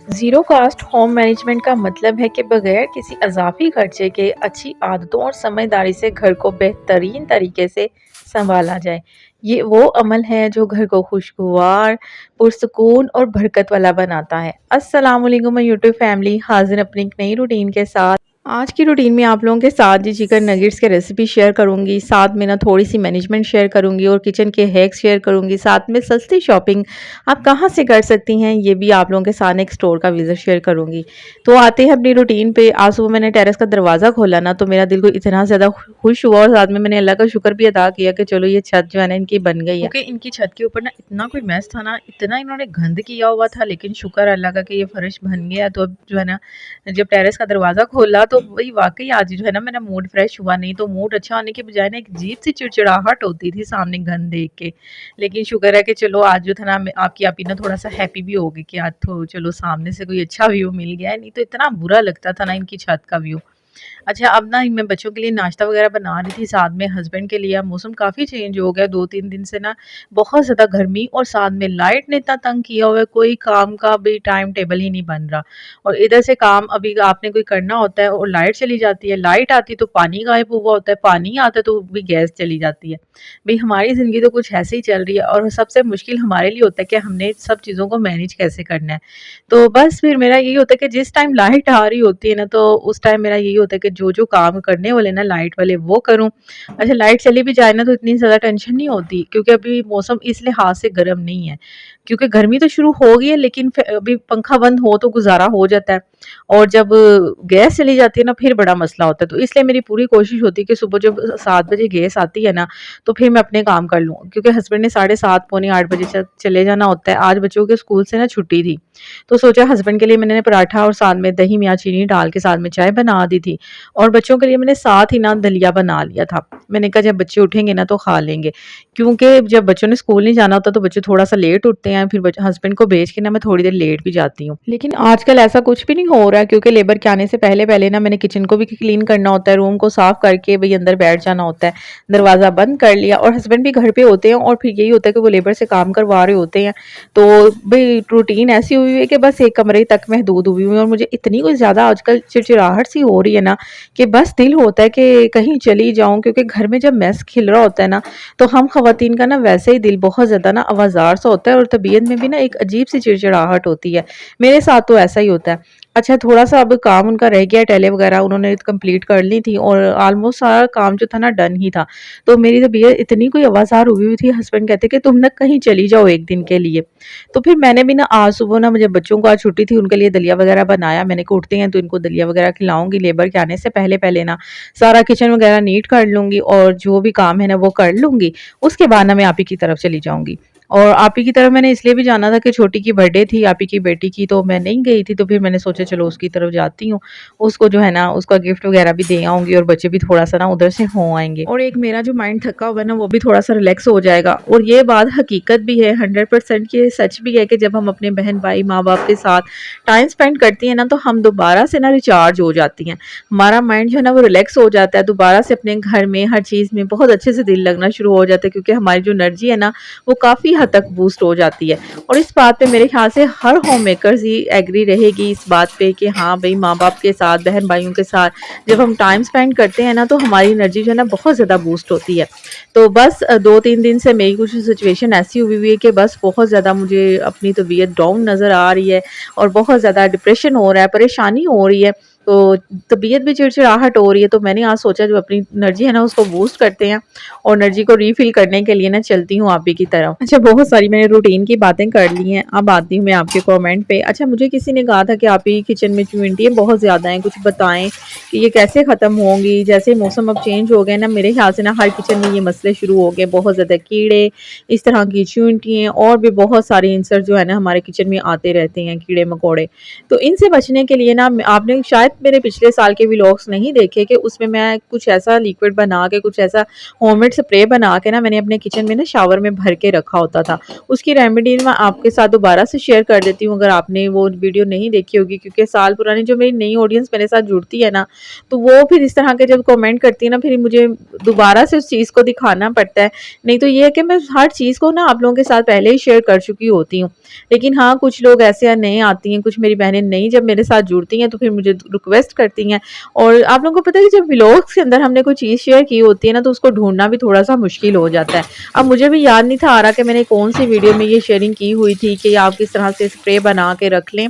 Zero cast home management का मतलब है कि बगैर किसी अज़ाफ़ी खर्चे के अच्छी आदतों और समझदारी से घर को बेहतरीन तरीके से सँभाला जाए। ये वो अमल है जो घर को खुशगवार, पुरसुकून और बरकत वाला बनाता है। अस्सलाम वालेकुम यूट्यूब फैमिली, हाज़िर अपनी एक नई रूटीन के साथ। आज की रूटीन में आप लोगों के साथ जी चिकन नगेट्स की रेसिपी शेयर करूँगी, साथ में ना थोड़ी-सी मैनेजमेंट शेयर करूँगी और किचन के हैक्स शेयर करूँगी, साथ में सस्ती शॉपिंग आप कहाँ से कर सकती हैं, ये भी आप लोगों के साथ एक स्टोर का विज़िट शेयर करूँगी। तो आते हैं अपनी रूटीन पे। आज सुबह मैंने टेरेस का दरवाज़ा खोला ना, तो मेरा दिल को इतना ज़्यादा खुश हुआ और साथ में मैंने अल्लाह का शुक्र भी अदा किया कि चलो ये छत जो है ना इनकी बन गई है। क्योंकि इनकी छत के ऊपर ना इतना कोई मेस था ना, इतना इन्होंने गंद किया हुआ था, लेकिन शुक्र अल्लाह का कि ये फर्श बन गया। तो अब जो है ना, जब टेरेस का दरवाज़ा खोला तो वही वाक़ई आज जो है ना मेरा मूड फ्रेश हुआ, नहीं तो मूड अच्छा होने के बजाय ना एक अजीब-सी चिड़चिड़ाहट होती थी सामने गंद देख के। लेकिन शुक्र है कि चलो आज जो था ना आपकी आप ही ना थोड़ा-सा हैप्पी भी हो गई कि आज तो चलो सामने से कोई अच्छा व्यू मिल गया है, नहीं तो इतना बुरा लगता था ना इनकी छत का व्यू। अच्छा, अब ना मैं बच्चों के लिए नाश्ता वगैरह बना रही थी, साथ में हस्बैंड के लिए। अब मौसम काफ़ी चेंज हो गया 2-3 दिन से ना, बहुत ज़्यादा गर्मी और साथ में लाइट ने इतना तंग किया हुआ है, कोई काम का भी टाइम टेबल ही नहीं बन रहा। और इधर से काम अभी आपने कोई करना होता है और लाइट चली जाती है, लाइट आती तो पानी गायब हुआ होता है, पानी आता तो भी गैस चली जाती है। भई हमारी ज़िंदगी तो कुछ ऐसे ही चल रही है और सबसे मुश्किल हमारे लिए होता है कि हमने सब चीज़ों को मैनेज कैसे करना है। तो बस फिर मेरा यही होता है कि जिस टाइम लाइट आ रही होती है ना, तो उस टाइम मेरा यही होता है कि जो-जो काम करने वाले ना लाइट वाले वो करूँ। अच्छा, लाइट चली भी जाए ना तो इतनी ज़्यादा टेंशन नहीं होती, क्योंकि अभी मौसम इस लिहाज से गर्म नहीं है। क्योंकि गर्मी तो शुरू हो गई है, लेकिन अभी पंखा बंद हो तो गुज़ारा हो जाता है। और जब गैस चली जाती है ना, फिर बड़ा मसला होता है। तो इसलिए मेरी पूरी कोशिश होती है कि सुबह जब 7 बजे गैस आती है ना, तो फिर मैं अपने काम कर लूँ। क्योंकि हस्बैंड ने 7:30 पौने 8 बजे चले जाना होता है। आज बच्चों के स्कूल से ना छुट्टी थी। तो सोचा हस्बैंड के लिए मैंने पराठा और साथ में दही में या चीनी डाल के साथ में चाय बना दी थी। और बच्चों के लिए मैंने साथ ही ना दलिया बना लिया था। मैंने कहा जब बच्चे उठेंगे ना तो खा लेंगे। क्योंकि जब बच्चों ने स्कूल नहीं जाना होता तो बच्चे थोड़ा-सा लेट उठते हैं, फिर हस्बैंड को भेज के ना मैं थोड़ी देर लेट भी जाती हूँ। लेकिन आजकल ऐसा कुछ भी नहीं हो रहा है, क्योंकि लेबर के आने से पहले-पहले ना मैंने किचन को भी क्लीन करना होता है, रूम को साफ करके भई अंदर बैठ जाना होता है। दरवाज़ा बंद कर लिया और हस्बैंड भी घर पे होते हैं और फिर यही होता है कि वो लेबर से काम करवा रहे होते हैं। तो भई रूटीन ऐसी हुई है कि बस एक कमरे तक महदूद हुई हूँ और मुझे इतनी कोई ज़्यादा आजकल चिड़चिड़ाहट सी हो रही है ना, कि बस दिल होता है कि कहीं चली जाऊँ, क्योंकि घर में जब मेस खिल रहा होता है ना, तो हम ख़वातीन का ना वैसे ही दिल बहुत ज़्यादा ना आवाज़ार सा होता है और तबीयत में भी ना एक अजीब-सी चिड़चिड़ाहट होती है। मेरे साथ तो ऐसा ही होता है। अच्छा, थोड़ा-सा अब काम उनका रह गया है, टेले वगैरह उन्होंने कंप्लीट कर ली थी और ऑलमोस्ट सारा काम जो था ना डन ही था। तो मेरी तबीयत इतनी कोई आवाज़ार हुई थी, हस्बैंड कहते कि तुम ना कहीं चली जाओ 1 दिन के लिए। तो फिर मैंने भी ना आज सुबह ना, मुझे बच्चों को आज छुट्टी थी, उनके लिए दलिया वगैरह बनाया। मैंने कहा उठते हैं तो इनको दलिया वगैरह खिलाऊँगी, लेबर के आने से पहले-पहले ना सारा किचन वगैरह नीट कर लूँगी और जो भी काम है ना वो कर लूँगी। उसके बाद ना मैं आप ही की तरफ चली जाऊँगी। और आप ही की तरफ मैंने इसलिए भी जाना था कि छोटी की बर्थडे थी आप ही की बेटी की, तो मैं नहीं गई थी, तो फिर मैंने सोचा चलो उसकी तरफ जाती हूँ। उसको जो है ना उसका गिफ्ट वगैरह भी दे आऊँगी और बच्चे भी थोड़ा-सा ना उधर से हो आएँगे। और एक मेरा जो माइंड थका हुआ है ना वो भी थोड़ा-सा रिलैक्स हो जाएगा। और ये बात हकीकत भी है, 100% ये सच भी है कि जब हम अपने बहन-भाई, माँ-बाप के साथ टाइम स्पेंड करती हैं ना, तो हम दोबारा से ना रिचार्ज हो जाती हैं। हमारा माइंड जो है ना वो रिलैक्स हो जाता है, दोबारा से अपने घर में हर चीज़ में बहुत अच्छे से दिल लगना शुरू हो जाता है, क्योंकि हमारी जो एनर्जी है ना वो काफ़ी हद तक बूस्ट हो जाती है। और इस बात पे मेरे ख्याल से हर होम मेकर्स ही एग्री रहेगी इस बात पे कि हाँ भई, माँ-बाप के साथ, बहन-भाइयों के साथ जब हम टाइम स्पेंड करते हैं ना, तो हमारी एनर्जी जो है ना बहुत ज़्यादा बूस्ट होती है। तो बस 2-3 दिन से मेरी कुछ सिचुएशन ऐसी हुई हुई है कि बस बहुत ज़्यादा मुझे अपनी तबीयत डाउन नज़र आ रही है और बहुत ज़्यादा डिप्रेशन हो रहा है, परेशानी हो रही है। तो तबीयत भी चिड़चिड़ाहट हो रही है, तो मैंने आज सोचा जो अपनी एनर्जी है ना उसको बूस्ट करते हैं और एनर्जी को रीफ़िल करने के लिए ना चलती हूँ आप ही की तरफ। अच्छा, बहुत सारी मैंने रूटीन की बातें कर ली हैं, अब आती हूँ मैं आपके कमेंट पे। अच्छा, मुझे किसी ने कहा था कि आप ही किचन में चिमटियाँ बहुत ज़्यादा हैं, कुछ बताएँ कि ये कैसे ख़त्म होंगी? जैसे मौसम अब चेंज हो गए ना, मेरे ख़्याल से ना हर किचन में ये मसले शुरू हो गए, बहुत ज़्यादा कीड़े, इस तरह की चींटियाँ और भी बहुत सारे इंसेक्ट जो है ना हमारे किचन में आते रहते हैं, कीड़े-मकोड़े। तो इनसे बचने के लिए ना आपने शायद मेरे पिछले साल के व्लॉग्स नहीं देखे कि उसमें मैं कुछ ऐसा लिक्विड बना के, कुछ ऐसा होममेड स्प्रे बना के ना मैंने अपने किचन में ना शावर में भर के रखा होता था। उसकी रेमेडी मैं आपके साथ दोबारा से शेयर कर देती हूँ अगर आपने वो वीडियो नहीं देखी होगी, क्योंकि साल पुरानी जो मेरी नई ऑडियंस मेरे साथ जुड़ती है ना, तो वो फिर इस तरह के जब कमेंट करती है ना, फिर मुझे दोबारा से उस चीज़ को दिखाना पड़ता है। नहीं तो ये है कि मैं हर चीज़ को ना आप लोगों के साथ पहले ही शेयर कर चुकी होती हूँ। लेकिन हाँ, कुछ लोग ऐसे नए आती हैं, कुछ मेरी बहनें नई जब मेरे साथ जुड़ती हैं तो फिर मुझे रिक्वेस्ट करती हैं। और आप लोगों को पता है कि जब व्लॉग्स के अंदर हमने कोई चीज़ शेयर की होती है ना, तो उसको ढूँढना भी थोड़ा-सा मुश्किल हो जाता है। अब मुझे भी याद नहीं था आ रहा कि मैंने कौन-सी वीडियो में ये शेयरिंग की हुई थी कि आप किस तरह से स्प्रे बना के रख लें।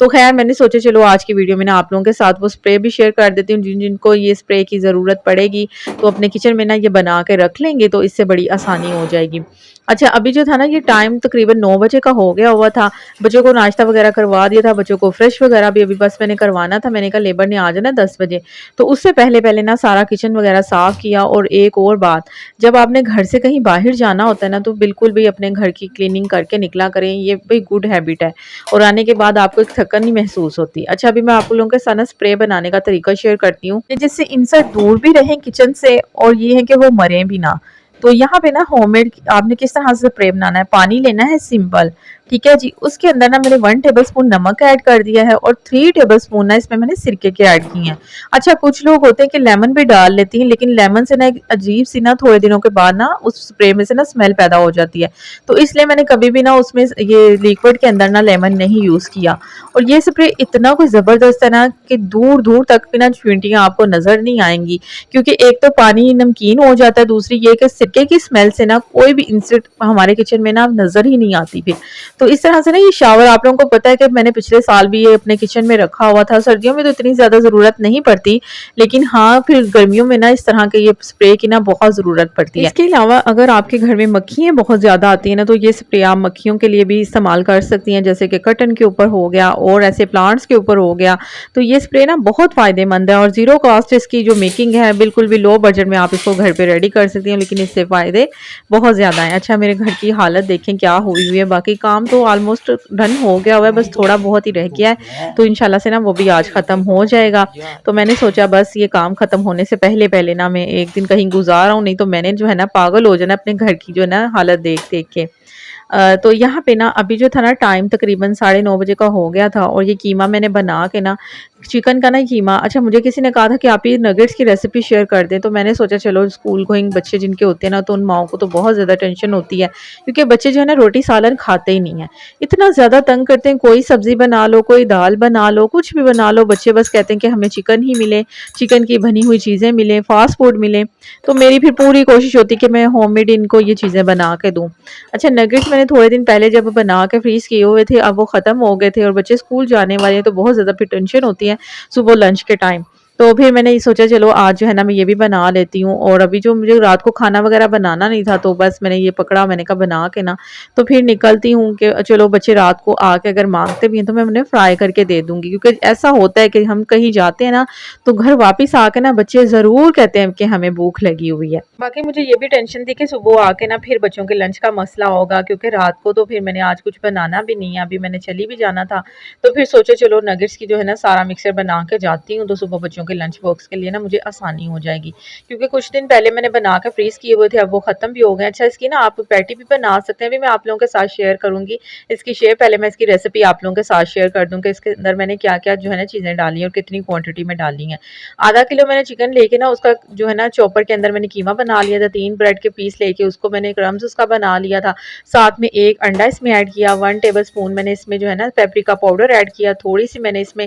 तो ख़ैर मैंने सोचा चलो आज की वीडियो में ना आप लोगों के साथ वो स्प्रे भी शेयर कर देती हूँ, जिनको ये स्प्रे की ज़रूरत पड़ेगी तो अपने किचन में ना ये बना के रख लेंगे तो इससे बड़ी आसानी हो जाएगी। अच्छा, अभी जो था ना ये टाइम तकरीबन 9 बजे का हो गया हुआ था। बच्चों को नाश्ता वग़ैरह करवा दिया था, बच्चों को फ्रेश वग़ैरह भी अभी बस मैंने करवाना था। मैंने कहा लेबर ने आ जाना 10 बजे। तो उससे पहले-पहले ना सारा किचन वग़ैरह साफ़ किया। और एक और बात, जब आपने घर से कहीं बाहर जाना होता है ना, तो बिल्कुल भी अपने घर की क्लीनिंग करके निकला करें, ये भई गुड हैबिट है। और आने के बाद आपको एक थकन नहीं महसूस होती। अच्छा, अभी मैं आप लोगों के साथ ना स्प्रे बनाने का तरीका शेयर करती हूँ, जिससे इंसेक्ट दूर भी रहें किचन से और ये है कि वो मरें भी ना। तो यहाँ पे ना होममेड आपने किस तरह से स्प्रे बनाना है, पानी लेना है सिंपल, ठीक है जी। उसके अंदर ना मैंने 1 टेबलस्पून नमक ऐड कर दिया है और 3 टेबलस्पून ना इसमें मैंने सिरके के ऐड किए हैं। अच्छा, कुछ लोग होते हैं कि लेमन भी डाल लेती हैं, लेकिन लेमन से ना एक अजीब सी ना थोड़े दिनों के बाद ना उस स्प्रे में से ना स्मेल पैदा हो जाती है। तो इसलिए मैंने कभी भी ना उसमें ये लिक्विड के अंदर ना लेमन नहीं यूज़ किया। और ये स्प्रे इतना कोई ज़बरदस्त है ना कि दूर-दूर तक भी ना चींटियाँ आपको नज़र नहीं आएँगी, क्योंकि एक तो पानी नमकीन हो जाता है, दूसरी ये कि सिरके की स्मेल से ना कोई भी इंसेक्ट हमारे किचन में ना नज़र ही नहीं आती फिर। तो इस तरह से ना ये शावर आप लोगों को पता है कि मैंने पिछले साल भी ये अपने किचन में रखा हुआ था। सर्दियों में तो इतनी ज़्यादा ज़रूरत नहीं पड़ती, लेकिन हाँ, फिर गर्मियों में ना इस तरह के ये स्प्रे की ना बहुत ज़रूरत पड़ती है। इसके अलावा अगर आपके घर में मक्खियाँ बहुत ज़्यादा आती हैं ना, तो ये स्प्रे आप मक्खियों के लिए भी इस्तेमाल कर सकती हैं, जैसे कि कर्टन के ऊपर हो गया और ऐसे प्लांट्स के ऊपर हो गया। तो ये स्प्रे ना बहुत फ़ायदेमंद है और ज़ीरो कॉस्ट इसकी जो मेकिंग है, बिल्कुल भी लो बजट में आप इसको घर पे रेडी कर सकती हैं, लेकिन इससे फ़ायदे बहुत ज़्यादा हैं। अच्छा, मेरे घर की हालत देखें क्या हुई हुई है, बाकी काम तो ऑलमोस्ट डन हो गया हुआ है, बस थोड़ा बहुत ही रह गया है, तो इंशाल्लाह से ना वो भी आज ख़त्म हो जाएगा। तो मैंने सोचा बस ये काम ख़त्म होने से पहले-पहले ना मैं एक दिन कहीं गुज़ार आऊँ, नहीं तो मैंने जो है ना पागल हो जाना अपने घर की जो है ना हालत देख-देख के। तो यहाँ पे ना अभी जो था ना टाइम तकरीबन 9:30 बजे का हो गया था और ये कीमा मैंने बना के ना चिकन का ना कीमा, अच्छा मुझे किसी ने कहा था कि आप ये नगेट्स की रेसिपी शेयर कर दें, तो मैंने सोचा चलो स्कूल गोइंग बच्चे जिनके होते हैं ना, तो उन माओं को तो बहुत ज़्यादा टेंशन होती है, क्योंकि बच्चे जो है ना रोटी सालन खाते ही नहीं है, इतना ज़्यादा तंग करते हैं। कोई सब्जी बना लो, कोई दाल बना लो, कुछ भी बना लो, बच्चे बस कहते हैं कि हमें चिकन ही मिले, चिकन की बनी हुई चीज़ें मिले, फास्ट फूड मिले। तो मेरी फिर पूरी कोशिश होती कि मैं होममेड इनको ये चीज़ें बना के दूँ। अच्छा, नगेट्स मैंने थोड़े दिन पहले जब बना के फ्रीज़ किए हुए थे, अब वो ख़त्म हो गए थे और बच्चे स्कूल जाने वाले हैं, तो बहुत ज़्यादा फिर टेंशन होती है सुबह लंच के टाइम। तो फिर मैंने ये सोचा चलो आज जो है ना मैं ये भी बना लेती हूँ। और अभी जो मुझे रात को खाना वगैरह बनाना नहीं था, तो बस मैंने ये पकड़ा, मैंने कहा बना के ना तो फिर निकलती हूँ कि चलो बच्चे रात को आके अगर माँगते भी हैं तो मैं उन्हें फ्राई करके दे दूँगी, क्योंकि ऐसा होता है कि हम कहीं जाते हैं ना, तो घर वापस आके ना बच्चे ज़रूर कहते हैं कि हमें भूख लगी हुई है। बाकी मुझे ये भी टेंशन थी कि सुबह आके ना फिर बच्चों के लंच का मसला होगा, क्योंकि रात को तो फिर मैंने आज कुछ बनाना भी नहीं है, अभी मैंने चली भी जाना था। तो फिर सोचा चलो नगेट्स की जो है ना सारा मिक्सर बना के जाती हूँ, तो सुबह बच्चों के लंच बॉक्स के लिए ना मुझे आसानी हो जाएगी, क्योंकि कुछ दिन पहले मैंने बना के फ्रीज़ किए हुए थे, अब वो ख़त्म भी हो गए। अच्छा, इसकी ना आप पैटी भी बना सकते हैं, अभी मैं आप लोगों के साथ शेयर करूँगी इसकी शेप। पहले मैं इसकी रेसिपी आप लोगों के साथ शेयर कर दूँ कि इसके अंदर मैंने क्या-क्या जो है ना चीज़ें डाली हैं और कितनी क्वांटिटी में डाली हैं। आधा किलो मैंने चिकन लेके ना उसका जो है ना चॉपर के अंदर मैंने कीमा बना लिया था, 3 ब्रेड के पीस लेके उसको मैंने क्रम्स उसका बना लिया था। साथ में 1 अंडा इसमें ऐड किया, 1 टेबलस्पून मैंने इसमें जो है ना पेपरिका पाउडर ऐड किया, थोड़ी-सी मैंने इसमें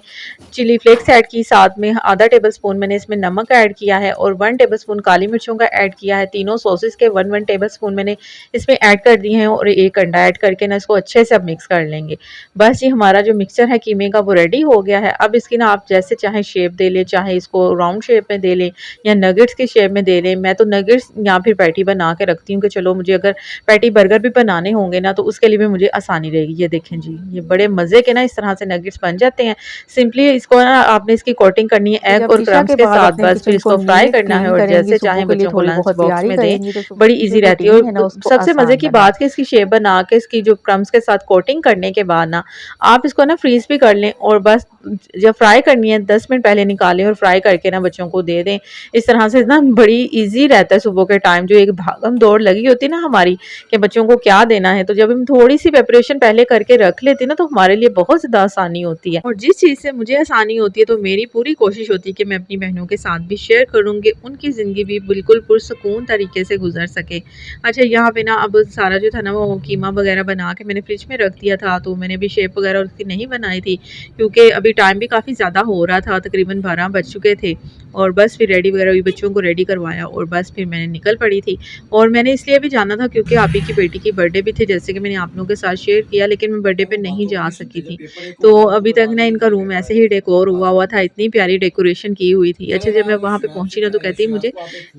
चिली फ्लेक्स ऐड की, साथ में आधा टेबलस्पून मैंने इसमें नमक ऐड किया है और 1 टेबलस्पून काली मिर्चों का ऐड किया है। तीनों सॉसेस के 1-1 टेबलस्पून मैंने इसमें ऐड कर दिए हैं और 1 अंडा ऐड करके ना इसको अच्छे से अब मिक्स कर लेंगे। बस ये हमारा जो मिक्सचर है कीमे का वो रेडी हो गया है। अब इसकी ना आप जैसे चाहें शेप दे लें, चाहे इसको राउंड शेप में दे लें या नगेट्स की शेप में दे लें। मैं तो नगेट्स या फिर पैटी बना के रखती हूँ कि चलो मुझे अगर पैटी बर्गर भी बनाने होंगे ना, तो उसके लिए भी मुझे आसानी रहेगी। ये देखें जी, ये बड़े मज़े के ना इस तरह से नगेट्स बन जाते हैं। सिंपली इसको ना आपने इसकी कोटिंग करनी है एग जब और इशा क्रम्स के के बाद साथ, अपने बस फिर किचन को इसको फ्राई नीट करना है क्लीन और करेंगी, जैसे सुबह चाहें के लिए बच्चों को थोड़ी लंच बहुत बॉक्स तैयारी में दें, करेंगी, तो सुबह बड़ी की जो ईज़ी रहती है। रूटीन है ना और उसको सबसे मज़े आसान की बनाए। बात कि इसकी शेप बना के इसकी जो क्रम्स के साथ कोटिंग करने के बाद ना आप इसको ना फ्रीज़ भी कर लें और बस जब फ्राई करनी है 10 मिनट पहले निकालें और फ्राई करके ना बच्चों को दे दें। इस तरह से ना बड़ी ईज़ी रहता है सुबह के टाइम, जो एक भागम-दौड़ लगी होती है ना हमारी कि बच्चों को क्या देना है, तो जब हम थोड़ी-सी प्रिपरेशन पहले करके रख लेते हैं ना, तो हमारे लिए बहुत ज़्यादा आसानी होती है। और जिस चीज़ से मुझे आसानी होती है, तो मेरी पूरी कोशिश होती है कि मैं अपनी बहनों के साथ भी शेयर करूँ कि उनकी ज़िंदगी भी बिल्कुल पुरसुकून तरीके से गुज़र सके। अच्छा, यहाँ पे ना अब सारा जो था ना वो कीमा वगैरह बना के मैंने फ्रिज में रख दिया था, तो मैंने भी शेप वगैरह उसकी नहीं बनाई थी, क्योंकि अभी टाइम भी काफ़ी ज़्यादा हो रहा था, तकरीबन 12 बज चुके थे। और बस फिर रेडी वगैरह हुई, बच्चों को रेडी करवाया और बस फिर मैंने निकल पड़ी थी। और मैंने इसलिए भी जाना था क्योंकि आप ही की बेटी की बर्थडे भी थी, जैसे कि मैंने आप लोगों के साथ शेयर किया, लेकिन मैं बर्थडे पे नहीं जा सकी थी। तो अभी तक ना इनका रूम ऐसे ही डेकोर हुआ हुआ था, इतनी प्यारी डेकोरेशन की हुई थी। अच्छा, जब मैं वहाँ पे पहुँची ना, तो कहती मुझे,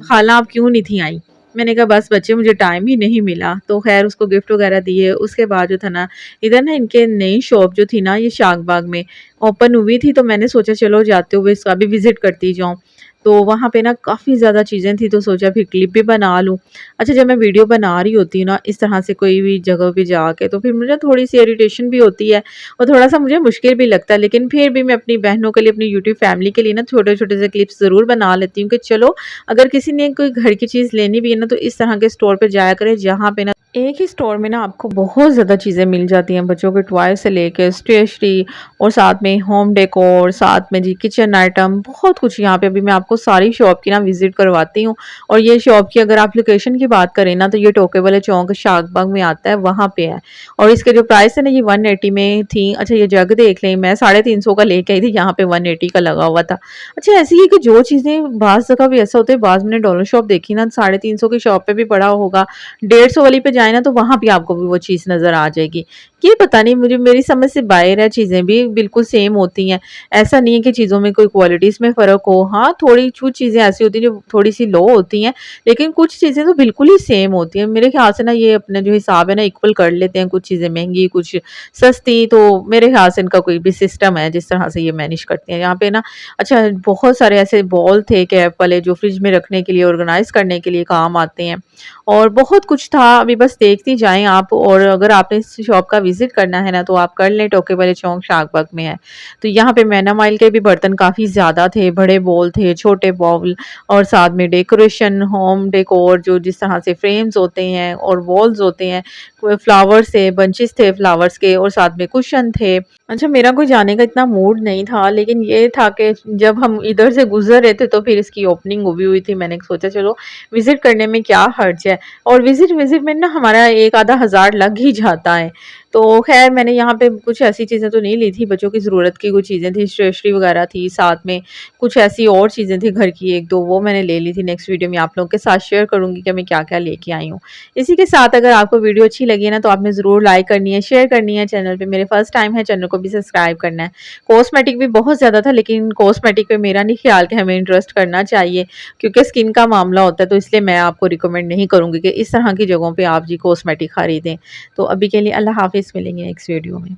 खाला आप क्यों नहीं थी आई? मैंने कहा बस बच्चे मुझे टाइम ही नहीं मिला। तो ख़ैर उसको गिफ्ट वग़ैरह दिए। उसके बाद जो था ना, इधर ना इनके नई शॉप जो थी ना, ये शागबाग में ओपन हुई थी, तो मैंने सोचा चलो जाते हुए इसका भी विज़िट करती जाऊँ। तो वहाँ पे ना काफ़ी ज़्यादा चीज़ें थी, तो सोचा फिर क्लिप भी बना लूँ। अच्छा, जब मैं वीडियो बना रही होती हूँ ना इस तरह से कोई भी जगह पे जाके, तो फिर मुझे थोड़ी-सी इरिटेशन भी होती है और थोड़ा-सा मुझे मुश्किल भी लगता है। लेकिन फिर भी मैं अपनी बहनों के लिए, अपनी यूट्यूब फैमिली के लिए ना छोटे-छोटे से क्लिप्स ज़रूर बना लेती हूँ कि चलो, अगर किसी ने कोई घर की चीज़ लेनी भी है ना, तो इस तरह के स्टोर पे जाया करें, जहाँ पे ना एक ही स्टोर में ना आपको बहुत ज़्यादा चीज़ें मिल जाती हैं, बच्चों के टॉय से लेके स्टेशनरी और साथ में होम डेकोर, साथ में जी किचन आइटम, बहुत कुछ यहाँ पे। अभी मैं आपको सारी शॉप की ना विज़िट करवाती हूँ। और ये शॉप की अगर आप लोकेशन की बात करें ना, तो ये टोके वाले चौक शागबाग में आता है, वहाँ पे है। और इसके जो प्राइस है ना, ये 180 में थी। अच्छा, ये जग देख लें, मैं 350 का लेके आई थी, यहाँ पे 180 का लगा हुआ था। अच्छा, ऐसी है कि जो चीज़ें बाज़ जगह भी ऐसा होता है, बाज़ मैंने डॉलर शॉप देखी ना, 350 की शॉप पे भी पड़ा होगा, 150 वाली पे जाए ना, तो वहाँ भी आपको भी वो चीज़ नज़र आ जाएगी। ये पता नहीं, मुझे मेरी समझ से बाहर है, चीज़ें भी बिल्कुल सेम होती हैं। ऐसा नहीं है कि चीज़ों में कोई क्वालिटीज़ में फ़र्क हो। हाँ, थोड़ी कुछ चीज़ें ऐसी होती हैं जो थोड़ी-सी लो होती हैं, लेकिन कुछ चीज़ें तो बिल्कुल ही सेम होती हैं। मेरे ख़्याल से ना ये अपना जो हिसाब है ना इक्वल कर लेते हैं, कुछ चीज़ें महँगी, कुछ सस्ती, तो मेरे ख़्याल से इनका कोई भी सिस्टम है जिस तरह से ये मैनेज करते हैं। यहाँ पे ना अच्छा, बहुत सारे ऐसे बॉल थे कैप वाले, जो फ्रिज में रखने के लिए, ऑर्गेनाइज़ करने के लिए काम आते हैं। और बहुत कुछ था, अभी बस देखती जाएँ आप। और अगर आपने इस शॉप का विज़िट करना है ना, तो आप कर लें, टोके वाले चौक शागबाग में है। तो यहाँ पे मैना माइल के भी बर्तन काफ़ी ज़्यादा थे, बड़े बाउल थे, छोटे बाउल, और साथ में डेकोरेशन, होम डेकोर, जो जिस तरह से फ्रेम्स होते हैं और वॉल्स होते हैं, कोई फ्लावर्स थे, बंचेस थे फ्लावर्स के, और साथ में कुशन थे। अच्छा, मेरा कोई जाने का इतना मूड नहीं था, लेकिन ये था कि जब हम इधर से गुज़र रहे थे, तो फिर इसकी ओपनिंग हुई थी। मैंने सोचा चलो विज़िट करने में क्या हर्ज है। और विज़िट विज़िट में ना हमारा 1 आधा हज़ार लग ही जाता है। तो ख़ैर मैंने यहाँ पे कुछ ऐसी चीज़ें तो नहीं ली थी, बच्चों की ज़रूरत की कुछ चीज़ें थी, स्टेशनरी वग़ैरह थी, साथ में कुछ ऐसी और चीज़ें थी घर की 1-2, वो मैंने ले ली थी। नेक्स्ट वीडियो में आप लोगों के साथ शेयर करूँगी कि मैं क्या-क्या लेके आई हूँ। इसी के साथ अगर आपको वीडियो अच्छी लगी है ना, तो आपने ज़रूर लाइक करनी है, शेयर करनी है। चैनल पे मेरे फर्स्ट टाइम है, चैनल को भी सब्सक्राइब करना है। कॉस्मेटिक भी बहुत ज़्यादा था, लेकिन कॉस्मेटिक पे मेरा नहीं ख़्याल कि हमें इंटरेस्ट करना चाहिए, क्योंकि स्किन का मामला होता है, तो इसलिए मैं आपको रिकमेंड नहीं करूँगी कि इस तरह की जगहों पे आप जी कॉस्मेटिक खरीदें। तो अभी के लिए अल्लाह हाफ़िज़, मिलेंगे नेक्स्ट वीडियो में।